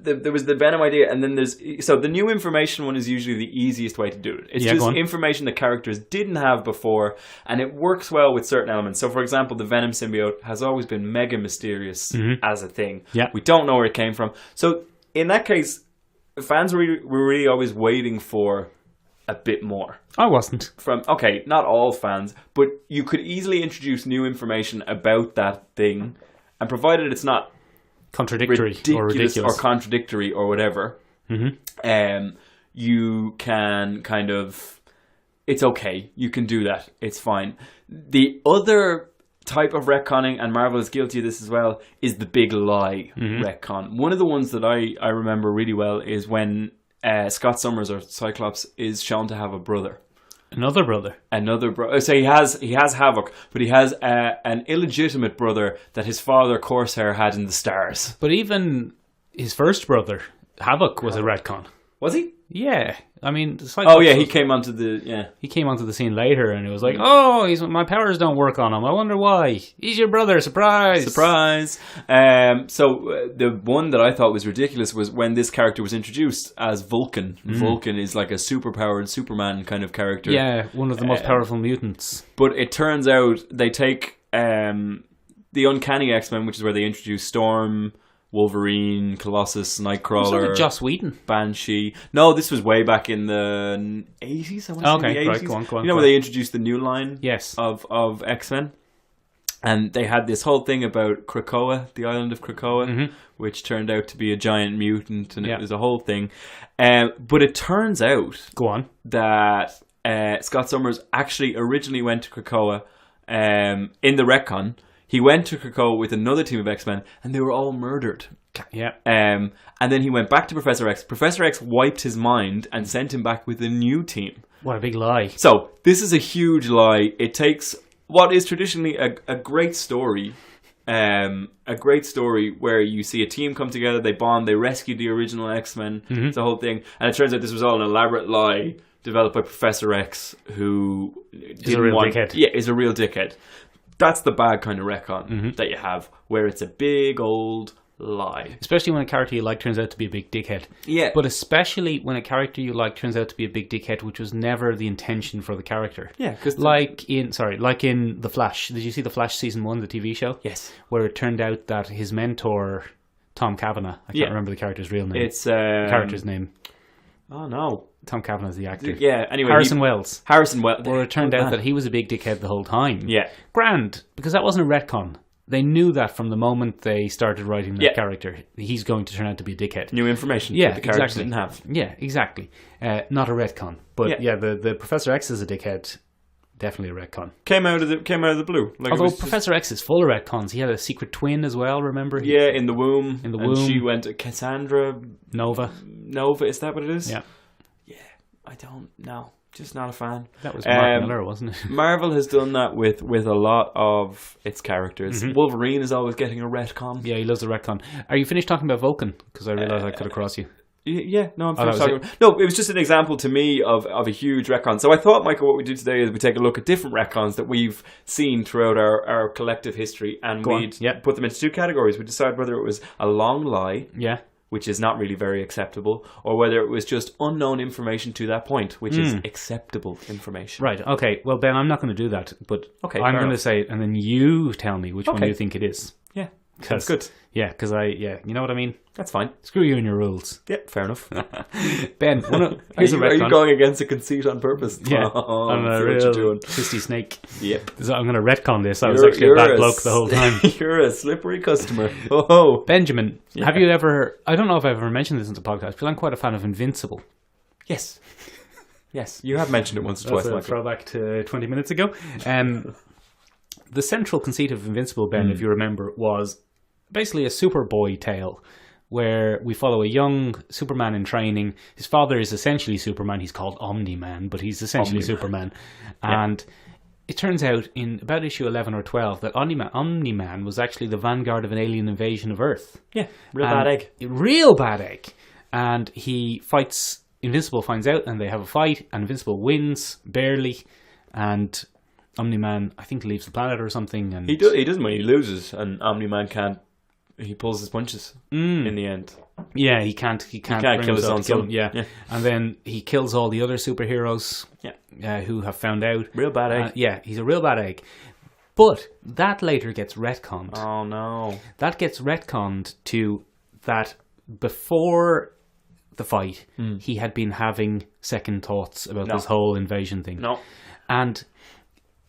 There was the Venom idea, and then the new information one is usually the easiest way to do it. It's just information that characters didn't have before, and it works well with certain elements. So, for example, the Venom symbiote has always been mega mysterious as a thing. Yeah. We don't know where it came from. So, in that case, fans were really always waiting for a bit more. I wasn't. Not all fans, but you could easily introduce new information about that thing, and provided it's not contradictory or ridiculous or contradictory or whatever, you can kind of, it's okay, you can do that, it's fine. The other type of retconning, and Marvel is guilty of this as well, is the big lie retcon. One of the ones that I remember really well is when Scott Summers, or Cyclops, is shown to have a brother. Another brother. So he has Havoc, but he has an illegitimate brother that his father, Corsair, had in the stars. But even his first brother, Havoc, was a retcon. Was he? Yeah. I mean, he came onto the scene later, and it was like, my powers don't work on him. I wonder why. He's your brother. Surprise. So the one that I thought was ridiculous was when this character was introduced as Vulcan. Vulcan is like a superpowered Superman kind of character. Yeah, one of the most powerful mutants. But it turns out they take the Uncanny X-Men, which is where they introduce Storm, Wolverine, Colossus, Was that Nightcrawler, with Joss Whedon? Banshee. No, this was way back in the 80s. I want to say Okay, the 80s. right, go on, you know, where they introduced the new line Yes. of X-Men? And they had this whole thing about Krakoa, the island of Krakoa, which turned out to be a giant mutant, and it was a whole thing. But it turns out Go on. that Scott Summers actually originally went to Krakoa in the retcon. He went to Krakoa with another team of X-Men, and they were all murdered. Yeah. And then he went back to Professor X. Professor X wiped his mind and sent him back with a new team. What a big lie. So, this is a huge lie. It takes what is traditionally a great story, where you see a team come together, they bond, they rescue the original X-Men, it's the whole thing. And it turns out this was all an elaborate lie developed by Professor X, who is a real dickhead. Yeah, is a real dickhead. That's the bad kind of retcon that you have, where it's a big old lie. Especially when a character you like turns out to be a big dickhead. Yeah. But especially when a character you like turns out to be a big dickhead, which was never the intention for the character. Yeah, because like in The Flash. Did you see The Flash season 1, the TV show? Yes. Where it turned out that his mentor, Tom Cavanagh, I can't remember the character's real name. It's the character's name. Oh no. Tom Cavanagh's the actor. Yeah, anyway. Harrison Wells. Where it turned out that he was a big dickhead the whole time. Yeah. Grand, because that wasn't a retcon. They knew that from the moment they started writing that character. He's going to turn out to be a dickhead. New information that the characters didn't have. Yeah, exactly. Not a retcon. But the Professor X is a dickhead. Definitely a retcon. Came out of the blue. Like, although Professor X is full of retcons. He had a secret twin as well, remember? Yeah, in the womb. In the and womb. she went to Cassandra. Nova, is that what it is? Yeah. Yeah, I don't know. Just not a fan. That was Mark Miller, wasn't it? Marvel has done that with a lot of its characters. Wolverine is always getting a retcon. Yeah, he loves the retcon. Are you finished talking about Vulcan? Because I realised I cut across you. Yeah, no, I'm finished talking. No, it was just an example to me of a huge retcon. So I thought, Michael, what we do today is we take a look at different retcons that we've seen throughout our collective history, and we'd put them into two categories. We decide whether it was a long lie. Yeah. Which is not really very acceptable, or whether it was just unknown information to that point, which is acceptable information. Right, okay. Well, Ben, I'm not going to do that, but I'm going to say it, and then you tell me which one you think it is. Yeah, that's good. Yeah, because you know what I mean? That's fine. Screw you and your rules. Yeah, fair enough. Ben, are you going against a conceit on purpose? Yeah, oh, I'm a real twisty snake. Yep. So I'm going to retcon this. I was actually a bad bloke the whole time. You're a slippery customer. Oh, Benjamin, have you ever... I don't know if I've ever mentioned this in the podcast, but I'm quite a fan of Invincible. Yes. Yes, you have mentioned it once or twice, Michael. Throwback to 20 minutes ago. The central conceit of Invincible, Ben, if you remember, was basically a Superboy tale where we follow a young Superman in training. His father is essentially Superman. He's called Omni-Man, but he's essentially Superman. And it turns out in about issue 11 or 12 that Omni-Man was actually the vanguard of an alien invasion of Earth. Yeah, bad egg. Real bad egg. And he fights... Invincible finds out, and they have a fight, and Invincible wins, barely, and Omni-Man, I think, leaves the planet or something. And he doesn't when he loses, and Omni-Man can't. He pulls his punches in the end. Yeah, he can't kill his own son. Yeah, and then he kills all the other superheroes. Who have found out. Real bad egg. Yeah, he's a real bad egg. But that later gets retconned. Oh no! That gets retconned to that before the fight, he had been having second thoughts about this whole invasion thing. No. And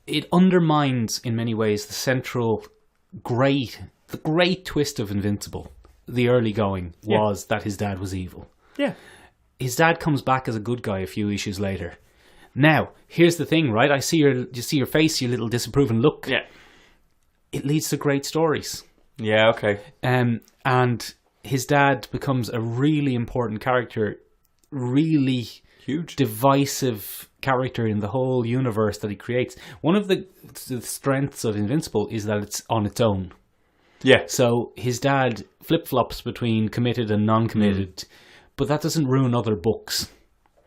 it undermines, in many ways, the central great twist of Invincible, the early going, was that his dad was evil. Yeah. His dad comes back as a good guy a few issues later. Now, here's the thing, right? You see your face, your little disapproving look. Yeah. It leads to great stories. Yeah, okay. And his dad becomes a really important character, really huge, divisive character in the whole universe that he creates. One of the strengths of Invincible is that it's on its own. Yeah. So his dad flip-flops between committed and non-committed, but that doesn't ruin other books.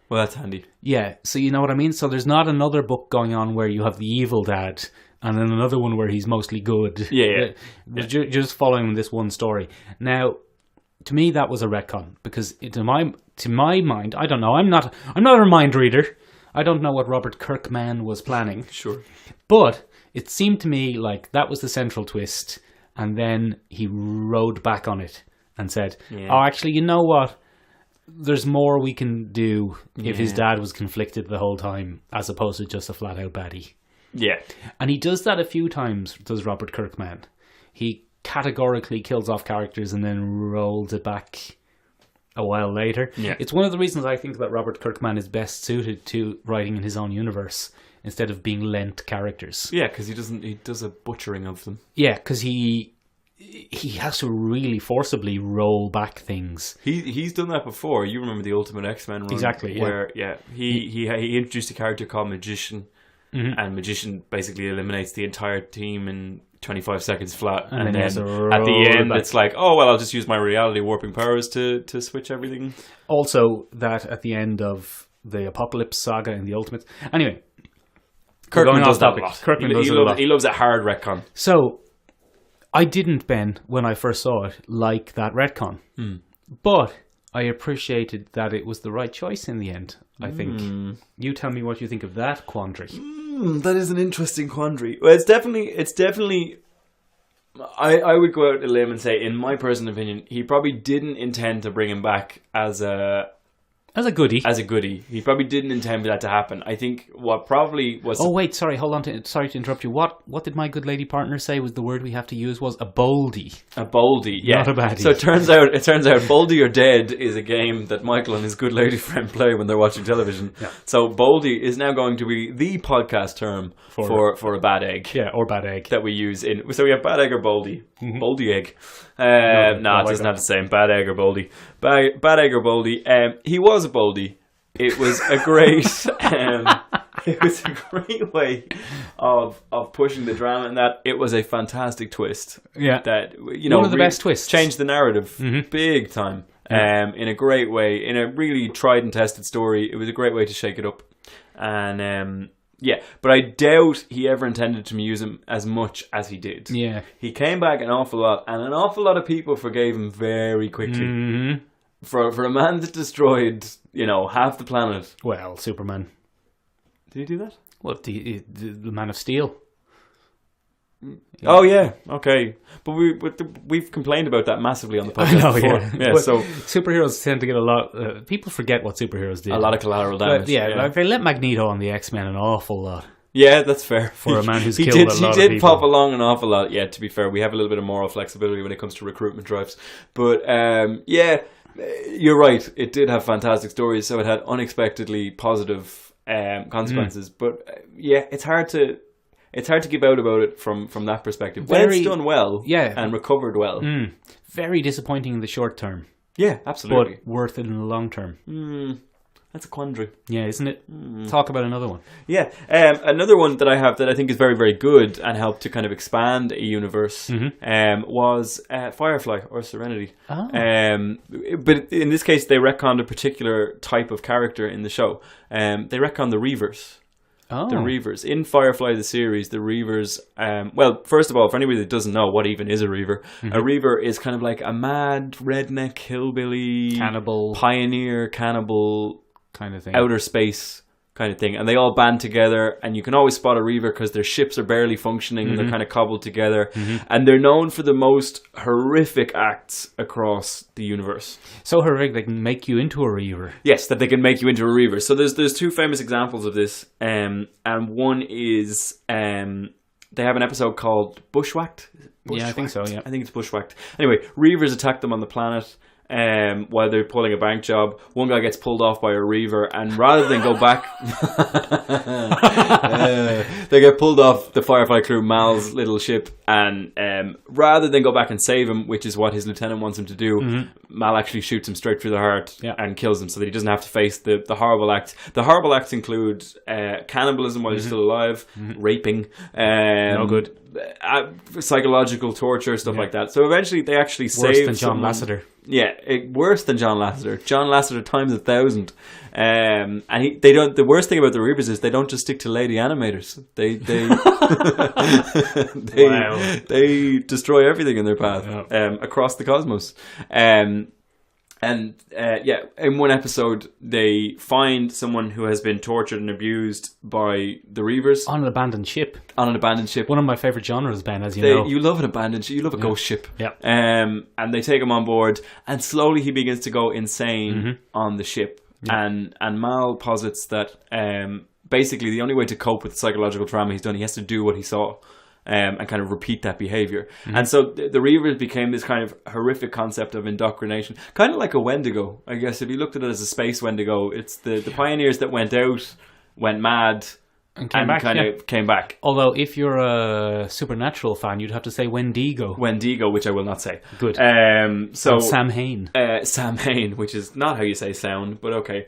Well, that's handy. Yeah, so you know what I mean? So there's not another book going on where you have the evil dad and then another one where he's mostly good. Yeah. Just following this one story. Now, to me, that was a retcon because to my mind, I don't know. I'm not a mind reader. I don't know what Robert Kirkman was planning. Sure, but it seemed to me like that was the central twist, and then he rode back on it and said, "Oh, actually, you know what? There's more we can do if his dad was conflicted the whole time, as opposed to just a flat out baddie." Yeah. And he does that a few times, does Robert Kirkman. He categorically kills off characters and then rolls it back a while later. Yeah. It's one of the reasons I think that Robert Kirkman is best suited to writing in his own universe instead of being lent characters. Yeah, because he does a butchering of them. Yeah, because he has to really forcibly roll back things. He's done that before. You remember the Ultimate X-Men run? Exactly, yeah. Where, he introduced a character called Magician, and Magician basically eliminates the entire team in 25 seconds flat. And then at the end, it's like, oh, well, I'll just use my reality warping powers to switch everything. Also, that at the end of the Apocalypse saga in the Ultimate... Anyway, Kirkman does that a lot. Kirkman does it a lot. He loves a hard retcon. So, I didn't, Ben, when I first saw it, like that retcon. But I appreciated that it was the right choice in the end, I think. You tell me what you think of that quandary. That is an interesting quandary. Well, it's definitely... I would go out on a limb and say, in my personal opinion, he probably didn't intend to bring him back as a goodie. He probably didn't intend for that to happen. I think what probably was... Oh, wait, sorry, hold on. Sorry to interrupt you. What did my good lady partner say was the word we have to use was a boldie? A boldie, yeah. Not a baddie. So it turns out Boldie or Dead is a game that Michael and his good lady friend play when they're watching television. Yeah. So Boldie is now going to be the podcast term for a bad egg. Yeah, or bad egg. That we use in... So we have bad egg or Boldie. Boldie egg. It doesn't have the same. Bad egg or Boldie. Bad egg or Boldie. He was a Boldie. It was a great way of pushing the drama, and that it was a fantastic twist. Yeah, that one of the best twists. Changed the narrative big time. In a great way, in a really tried and tested story. It was a great way to shake it up, and but I doubt he ever intended to use him as much as he did. Yeah, he came back an awful lot, and an awful lot of people forgave him very quickly. For a man that destroyed, half the planet. Well, Superman. Did he do that? Well, the Man of Steel. Oh yeah, okay. But we've complained about that massively on the podcast before. Yeah. So superheroes tend to get a lot. People forget what superheroes did. A lot of collateral damage. Like they let Magneto on the X-Men an awful lot. Yeah, that's fair. For a man who's killed a lot of people. He did pop along an awful lot. Yeah, to be fair, we have a little bit of moral flexibility when it comes to recruitment drives. But you're right. It did have fantastic stories, so it had unexpectedly positive consequences. But it's hard to give out about it from that perspective. When it's done well, and recovered well, very disappointing in the short term. Yeah, absolutely. But worth it in the long term. That's a quandary. Yeah, isn't it? Talk about another one. Yeah. Another one that I have that I think is very, very good and helped to kind of expand a universe was Firefly or Serenity. Oh. But in this case, they retconned a particular type of character in the show. They retconned the Reavers. Oh. The Reavers. In Firefly, the series, the Reavers... well, first of all, for anybody that doesn't know what even is a Reaver, a Reaver is kind of like a mad, redneck, hillbilly... Cannibal. Pioneer, cannibal... kind of thing. Outer space kind of thing. And they all band together, and you can always spot a Reaver because their ships are barely functioning and they're kind of cobbled together. And they're known for the most horrific acts across the universe. So horrific they can make you into a Reaver. Yes, that they can make you into a Reaver. So there's two famous examples of this. And one is they have an episode called Bushwhacked. Yeah, I think so, yeah. I think it's Bushwhacked. Anyway, Reavers attack them on the planet. While they're pulling a bank job, one guy gets pulled off by a Reaver, and rather than go back, they get pulled off the Firefly crew, Mal's little ship, and rather than go back and save him, which is what his lieutenant wants him to do, Mal actually shoots him straight through the heart and kills him, so that he doesn't have to face the horrible acts. The horrible acts include cannibalism while he's still alive, raping, no good, psychological torture, stuff like that. So eventually, they actually worse save than John Lasseter. Yeah, worse than John Lasseter. John Lasseter times 1,000. And they don't. The worst thing about the Reavers is they don't just stick to lady animators. They they destroy everything in their path across the cosmos. And in one episode, they find someone who has been tortured and abused by the Reavers. On an abandoned ship. On an abandoned ship. One of my favourite genres, Ben, as you know. You love an abandoned ship. You love a ghost ship. Yeah. And they take him on board, and slowly he begins to go insane on the ship. Yeah. And Mal posits that basically the only way to cope with the psychological trauma he's done, he has to do what he saw. And kind of repeat that behavior. And so the Reavers became this kind of horrific concept of indoctrination, kind of like a Wendigo, I guess. If you looked at it as a space Wendigo, it's the pioneers that went out, went mad, and came back. Although if you're a Supernatural fan, you'd have to say Wendigo. Wendigo, which I will not say. Good. So Sam Hain. Sam Hain, which is not how you say sound, but okay.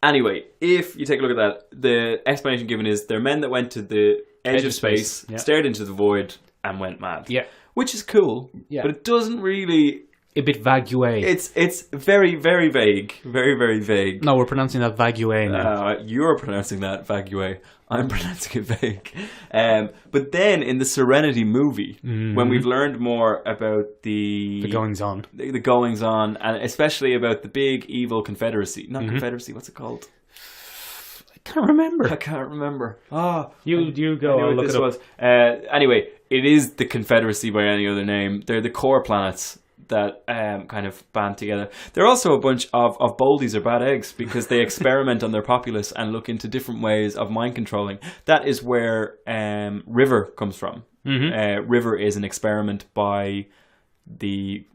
Anyway, if you take a look at that, the explanation given is they're men that went to the edge of space, stared into the void, and went mad. Yeah. Which is cool, but it doesn't really... A bit vague. It's very, very vague. Very, very vague. No, we're pronouncing that vague now. You're pronouncing that vague. I'm pronouncing it vague. But then in the Serenity movie, when we've learned more about the goings-on. The goings-on, and especially about the big evil Confederacy. Not Confederacy, what's it called? I can't remember. You go. I'll look it up. Anyway, it is the Confederacy by any other name. They're the core planets that kind of band together. They're also a bunch of boldies or bad eggs because they experiment on their populace and look into different ways of mind controlling. That is where River comes from. River is an experiment by the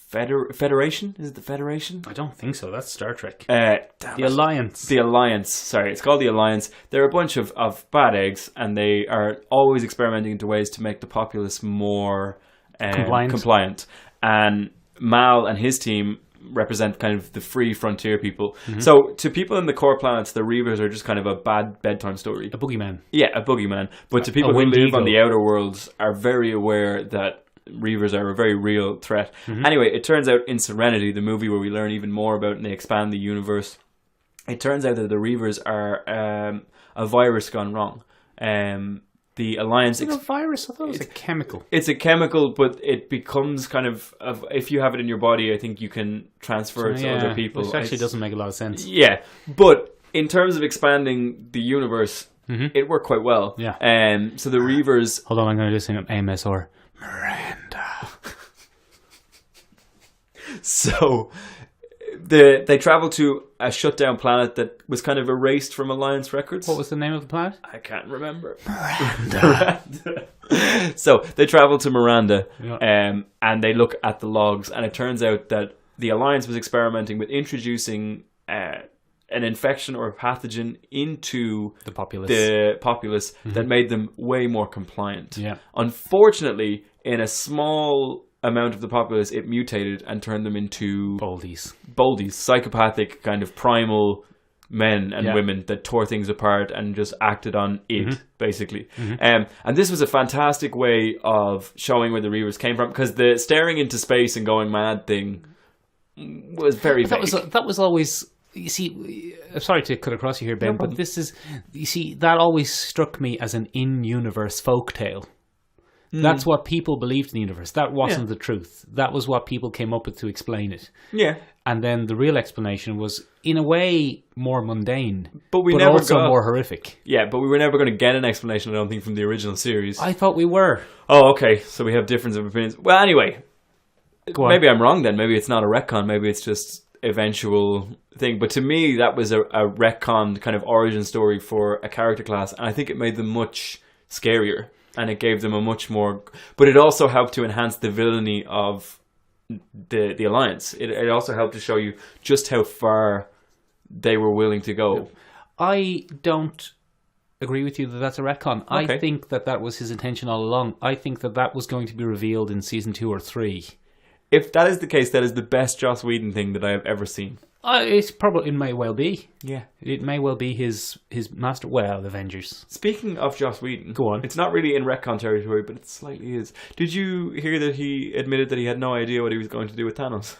Federation? Is it the Federation? I don't think so. That's Star Trek. The Alliance. The Alliance. Sorry, it's called the Alliance. They're a bunch of bad eggs, and they are always experimenting into ways to make the populace more compliant. And Mal and his team represent kind of the free frontier people. So to people in the core planets, the Reavers are just kind of a bad bedtime story. A boogeyman. Yeah, a boogeyman. But to people who live on the outer worlds are very aware that Reavers are a very real threat. Anyway, it turns out in Serenity, the movie where we learn even more about and they expand the universe, it turns out that the Reavers are a virus gone wrong. The Alliance... Is it a virus? I thought it was a chemical. It's a chemical, but it becomes kind of... If you have it in your body, I think you can transfer it to other people. Which actually doesn't make a lot of sense. Yeah, but in terms of expanding the universe, it worked quite well. Yeah. So the Reavers... Hold on, I'm going to do sing up AMSR. Miranda. So they travel to a shutdown planet that was kind of erased from Alliance records. What was the name of the planet? I can't remember. Miranda. So they travel to Miranda, and they look at the logs, and it turns out that the Alliance was experimenting with introducing an infection or a pathogen into the populace that made them way more compliant. Yeah. Unfortunately, in a small amount of the populace, it mutated and turned them into boldies, psychopathic kind of primal men and women that tore things apart and just acted on it, basically. And this was a fantastic way of showing where the Reavers came from, because the staring into space and going mad thing was very vague. That was always... You see, I'm sorry to cut across you here, Ben, but this is... You see, that always struck me as an in-universe folktale. That's what people believed in the universe. That wasn't the truth. That was what people came up with to explain it. Yeah. And then the real explanation was, in a way, more mundane, but also more horrific. Yeah, but we were never going to get an explanation, I don't think, from the original series. I thought we were. Oh, okay. So we have difference of opinions. Well, anyway, maybe I'm wrong then. Maybe it's not a retcon. Maybe it's just eventual thing. But to me, that was a retcon kind of origin story for a character class, and I think it made them much scarier. And it gave them a much more... But it also helped to enhance the villainy of the Alliance. It also helped to show you just how far they were willing to go. I don't agree with you that that's a retcon. Okay. I think that was his intention all along. I think that was going to be revealed in season 2 or 3. If that is the case, that is the best Joss Whedon thing that I have ever seen. It may well be. Yeah. It may well be his master... Well, Avengers. Speaking of Joss Whedon... Go on. It's not really in retcon territory, but it slightly is. Did you hear that he admitted that he had no idea what he was going to do with Thanos?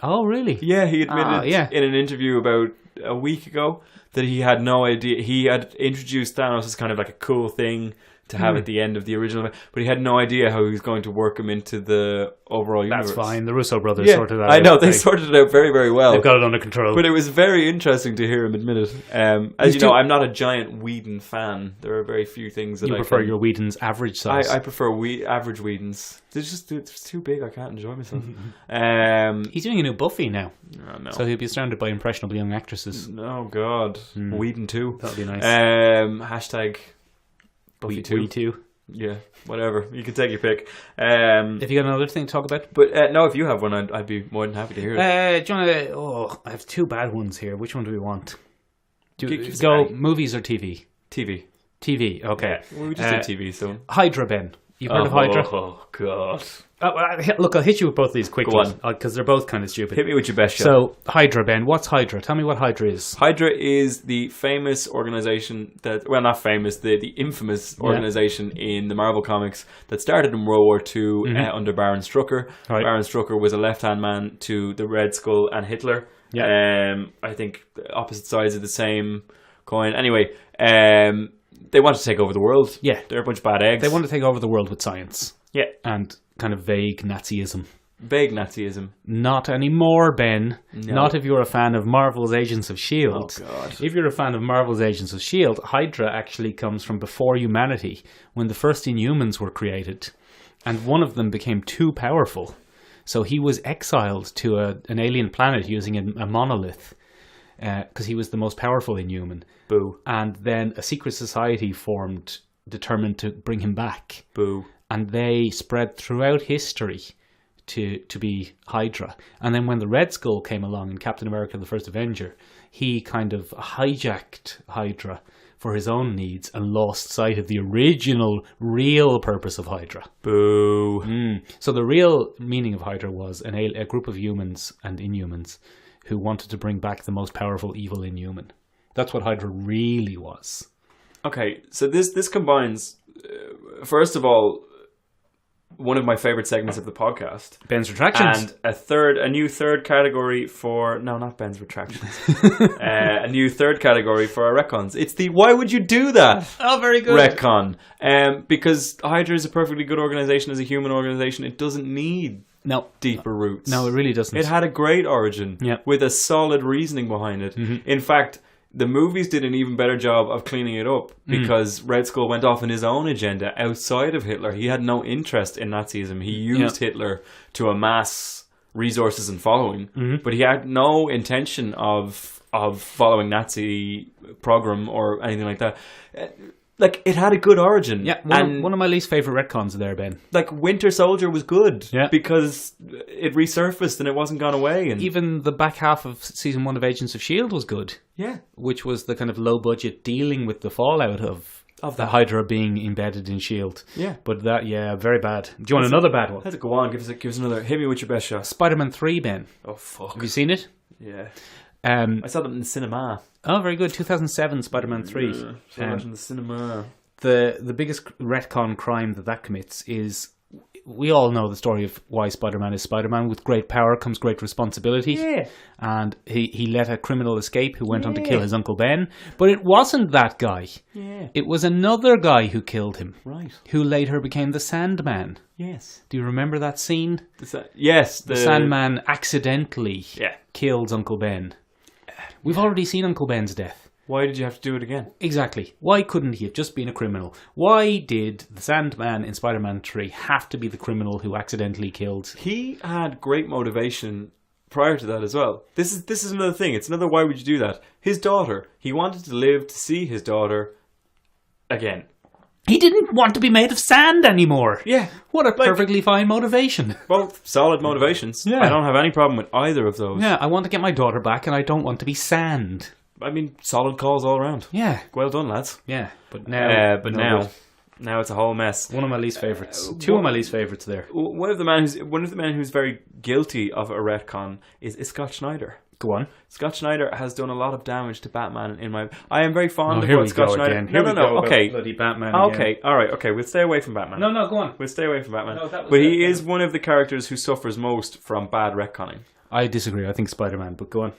Oh, really? Yeah, he admitted in an interview about a week ago that he had no idea. He had introduced Thanos as kind of like a cool thing to have at the end of the original. But he had no idea how he was going to work him into the overall universe. That's fine. The Russo brothers sorted that out. I know, they sorted it out very, very well. They've got it under control. But it was very interesting to hear him admit it. As you know, I'm not a giant Whedon fan. There are very few things that you prefer your Whedon's average size. I prefer average Whedons. It's too big. I can't enjoy myself. He's doing a new Buffy now. Oh, no. So he'll be surrounded by impressionable young actresses. Oh, God. Whedon 2. That'll be nice. Hashtag Buffy 2. We too. Yeah, whatever. You can take your pick. If you got another thing to talk about? But no, if you have one, I'd be more than happy to hear it. Do you want to... Oh, I have two bad ones here. Which one do we want? Go movies or TV? TV. TV, okay. Yeah, well, we just did TV, so... Hydra, Ben. You've heard of Hydra? Oh, God. Look, I'll hit you with both of these quickly, because they're both kind of stupid. Hit me with your best shot. So, Hydra, Ben. What's Hydra? Tell me what Hydra is. Hydra is the famous organization that... Well, not famous. The infamous organization in the Marvel Comics that started in World War II under Baron Strucker. Right. Baron Strucker was a left-hand man to the Red Skull and Hitler. Yeah. I think opposite sides of the same coin. Anyway, they want to take over the world. Yeah. They're a bunch of bad eggs. They want to take over the world with science. Yeah. And kind of vague Nazism. Vague Nazism. Not anymore, Ben. No. Not if you're a fan of Marvel's Agents of S.H.I.E.L.D. Oh, God. If you're a fan of Marvel's Agents of S.H.I.E.L.D., Hydra actually comes from before humanity, when the first Inhumans were created. And one of them became too powerful. So he was exiled to an alien planet using a monolith. Because he was the most powerful Inhuman. Boo. And then a secret society formed, determined to bring him back. Boo. And they spread throughout history to be Hydra. And then when the Red Skull came along in Captain America the First Avenger, he kind of hijacked Hydra for his own needs and lost sight of the original, real purpose of Hydra. Boo. So the real meaning of Hydra was a group of humans and Inhumans who wanted to bring back the most powerful evil Inhuman. That's what Hydra really was. Okay, so this combines, first of all, one of my favorite segments of the podcast, Ben's Retractions, and a new third category for not Ben's Retractions, a new third category for our retcons. It's the why would you do that? Oh, very good retcon. Because Hydra is a perfectly good organization as a human organization. It doesn't need deeper roots. No, it really doesn't. It had a great origin with a solid reasoning behind it. In fact, the movies did an even better job of cleaning it up because Red Skull went off on his own agenda outside of Hitler. He had no interest in Nazism. He used Hitler to amass resources and following, but he had no intention of following Nazi program or anything like that. Like, it had a good origin. Yeah, one of my least favourite retcons there, Ben. Like, Winter Soldier was good because it resurfaced and it wasn't gone away. And even the back half of season 1 of Agents of S.H.I.E.L.D. was good. Yeah. Which was the kind of low budget dealing with the fallout of the Hydra being embedded in S.H.I.E.L.D. Yeah. But that, very bad. Do you want another bad one? Let's go on. Give us another. Hit me with your best shot. Spider-Man 3, Ben. Oh, fuck. Have you seen it? Yeah. I saw them in the cinema. Oh, very good. 2007 Spider-Man 3. Saw that in the cinema. The biggest retcon crime that commits is, we all know the story of why Spider-Man is Spider-Man. With great power comes great responsibility. Yeah. And he let a criminal escape who went on to kill his Uncle Ben. But it wasn't that guy. Yeah. It was another guy who killed him. Right. Who later became the Sandman. Yes. Do you remember that scene? Yes. The Sandman accidentally killed Uncle Ben. We've already seen Uncle Ben's death. Why did you have to do it again? Exactly. Why couldn't he have just been a criminal? Why did the Sandman in Spider-Man 3 have to be the criminal who accidentally killed? He had great motivation prior to that as well. This is another thing. It's another why would you do that? His daughter. He wanted to live to see his daughter again. He didn't want to be made of sand anymore. Yeah. What a perfectly fine motivation. Both solid motivations. Yeah. I don't have any problem with either of those. Yeah, I want to get my daughter back and I don't want to be sand. I mean, solid calls all around. Yeah. Well done, lads. Yeah. But now... Now it's a whole mess. One of my least favourites. Two of my least favourites there. One of the men who's very guilty of a retcon is Scott Schneider. Go on. Scott Schneider has done a lot of damage to Batman in my... I am very fond of what Scott Schneider... No. Okay. Bloody Batman okay. All right. Okay. We'll stay away from Batman. No, go on. We'll stay away from Batman. But he is one of the characters who suffers most from bad retconning. I disagree. I think Spider-Man, but go on.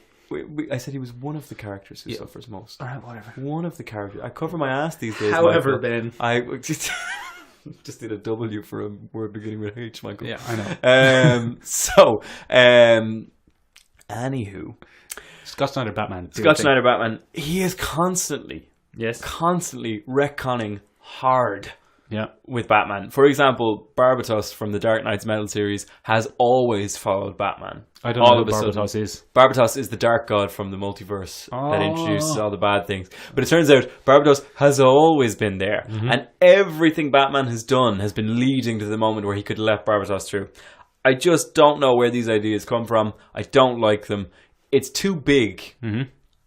I said he was one of the characters who suffers most. All right, whatever. One of the characters. I cover my ass these days. However, Michael. Ben. I just did a W for a word beginning with H, Michael. Yeah, I know. Anywho. Scott Snyder Batman. Scott Snyder Batman. He is constantly retconning hard with Batman. For example, Barbatos from the Dark Knight's Metal series has always followed Batman. I don't know who Barbatos is. Barbatos is the dark god from the multiverse that introduces all the bad things. But it turns out Barbatos has always been there. Mm-hmm. And everything Batman has done has been leading to the moment where he could let Barbatos through. I just don't know where these ideas come from. I don't like them. It's too big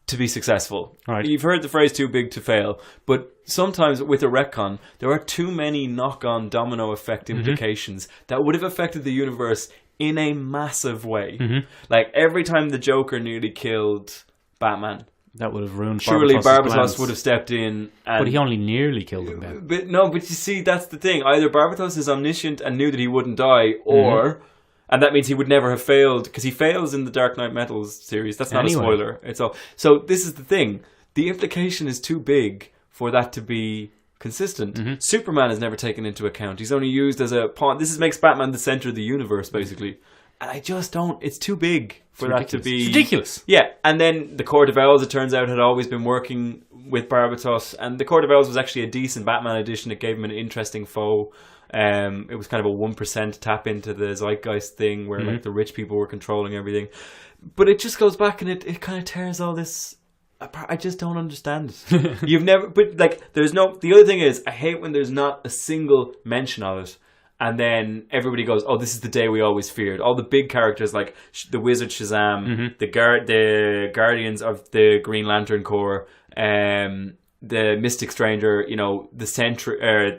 to be successful. Right. You've heard the phrase too big to fail, but sometimes with a retcon, there are too many knock-on domino effect implications that would have affected the universe in a massive way. Like every time the Joker nearly killed Batman, that would have ruined surely Barbatos would have stepped in. And, but he only nearly killed him then. But you see, that's the thing. Either Barbatos is omniscient and knew that he wouldn't die, or... And that means he would never have failed, because he fails in the Dark Knight Metals series. That's not a spoiler. It's all. So this is the thing. The implication is too big for that to be consistent. Superman is never taken into account. He's only used as a pawn. This makes Batman the center of the universe, basically. And I just don't. It's too big for that to be... It's ridiculous. Yeah. And then the Court of Owls, it turns out, had always been working with Barbatos. And the Court of Owls was actually a decent Batman edition. It gave him an interesting foe. It was kind of a 1% tap into the zeitgeist thing where like the rich people were controlling everything. But it just goes back and it kind of tears all this apart. I just don't understand it. You've never... But like, there's no... The other thing is, I hate when there's not a single mention of it. And then everybody goes, oh, this is the day we always feared. All the big characters like the Wizard Shazam, the Guardians of the Green Lantern Corps, the Mystic Stranger, the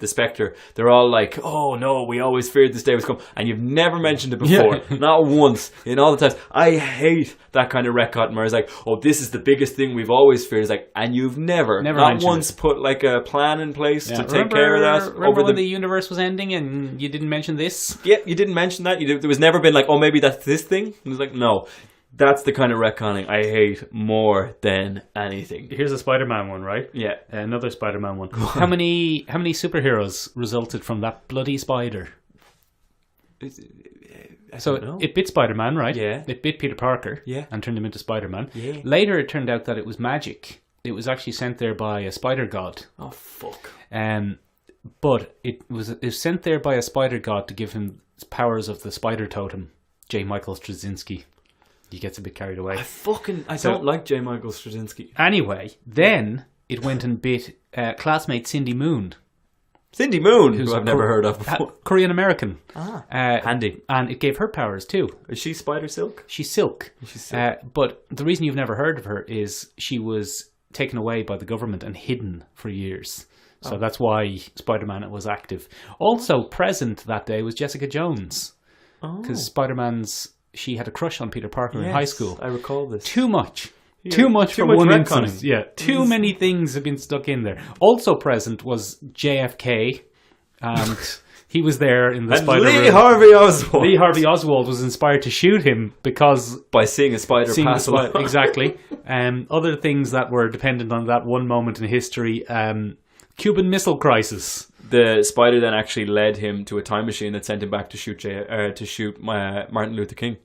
Spectre, they're all like, oh no, we always feared this day was coming. And you've never mentioned it before. Not once. In all the times. I hate that kind of retcon where it's like, oh, this is the biggest thing we've always feared. It's like, and you've never not once put like a plan in place to take care of that. Remember when the universe was ending and you didn't mention this? Yeah, you didn't mention that. There was never been like, oh, maybe that's this thing. It was like, no. That's the kind of retconning I hate more than anything. Here's a Spider-Man one, right? Yeah. Another Spider-Man one. How many superheroes resulted from that bloody spider? It bit Spider-Man, right? Yeah. It bit Peter Parker. Yeah. And turned him into Spider-Man. Yeah. Later, it turned out that it was magic. It was actually sent there by a spider god. Oh, fuck. But it was sent there by a spider god to give him powers of the spider totem. J. Michael Straczynski. He gets a bit carried away. I don't like J. Michael Straczynski. Anyway, then it went and bit classmate Cindy Moon. Cindy Moon, who I've never heard of before. Korean American. Handy. And it gave her powers too. Is she Spider Silk? She's Silk. But the reason you've never heard of her is she was taken away by the government and hidden for years. So that's why Spider-Man was active. Also present that day was Jessica Jones. Because Spider-Man's... She had a crush on Peter Parker in high school. I recall this. Too much. Yeah, too much for one incident. Yeah, too many things have been stuck in there. Also present was JFK, and he was there in the spider room. Lee Harvey Oswald. Lee Harvey Oswald was inspired to shoot him because... By seeing a spider pass along. Exactly. Other things that were dependent on that one moment in history, Cuban Missile Crisis. The spider then actually led him to a time machine that sent him back to shoot Martin Luther King.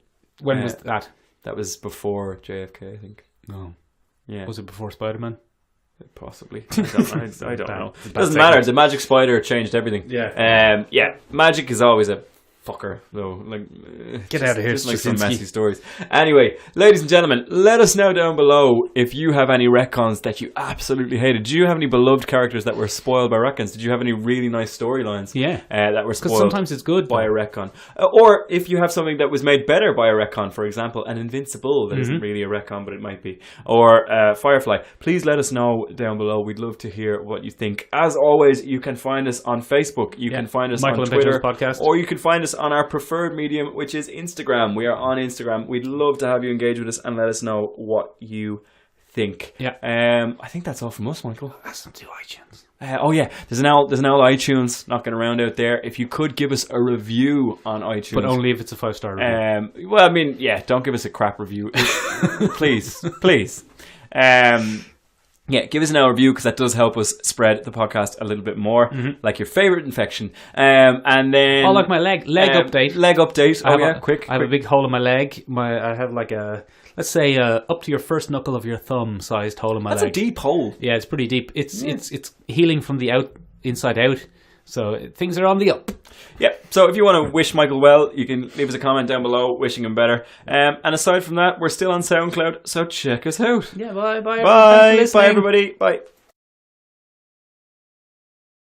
When was that? That was before JFK, I think. No. Yeah. Was it before Spider-Man? Possibly. I don't know. It doesn't matter. The magic spider changed everything. Yeah. Magic is always a fucker, though. Get out of here, just like some messy stories. Anyway, ladies and gentlemen, let us know down below if you have any retcons that you absolutely hated. Do you have any beloved characters that were spoiled by retcons? Did you have any really nice storylines that were spoiled because sometimes it's good by a retcon? Or if you have something that was made better by a retcon, for example, an Invincible that isn't really a retcon, but it might be. Or Firefly. Please let us know down below. We'd love to hear what you think. As always, you can find us on Facebook. You can find us on Twitter. Podcast. Or you can find us on our preferred medium, which is Instagram. We are on Instagram. We'd love to have you engage with us and let us know what you think. Yeah. I think that's all from us, Michael. Listen to iTunes. there's an old iTunes knocking around out there. If you could give us a review on iTunes, but only if it's a 5-star review. Well, I mean, yeah, don't give us a crap review, please. Give us an review, because that does help us spread the podcast a little bit more, like your favorite infection. And then like my leg update. Leg update. Quick. I have a big hole in my leg. I have like a, let's say, up to your first knuckle of your thumb sized hole in my leg. That's a deep hole. Yeah, it's pretty deep. It's healing from the inside out. So things are on the up. Yep. So if you want to wish Michael well, you can leave us a comment down below wishing him better. And aside from that, we're still on SoundCloud, so check us out. Yeah, bye. Bye, everybody. Bye.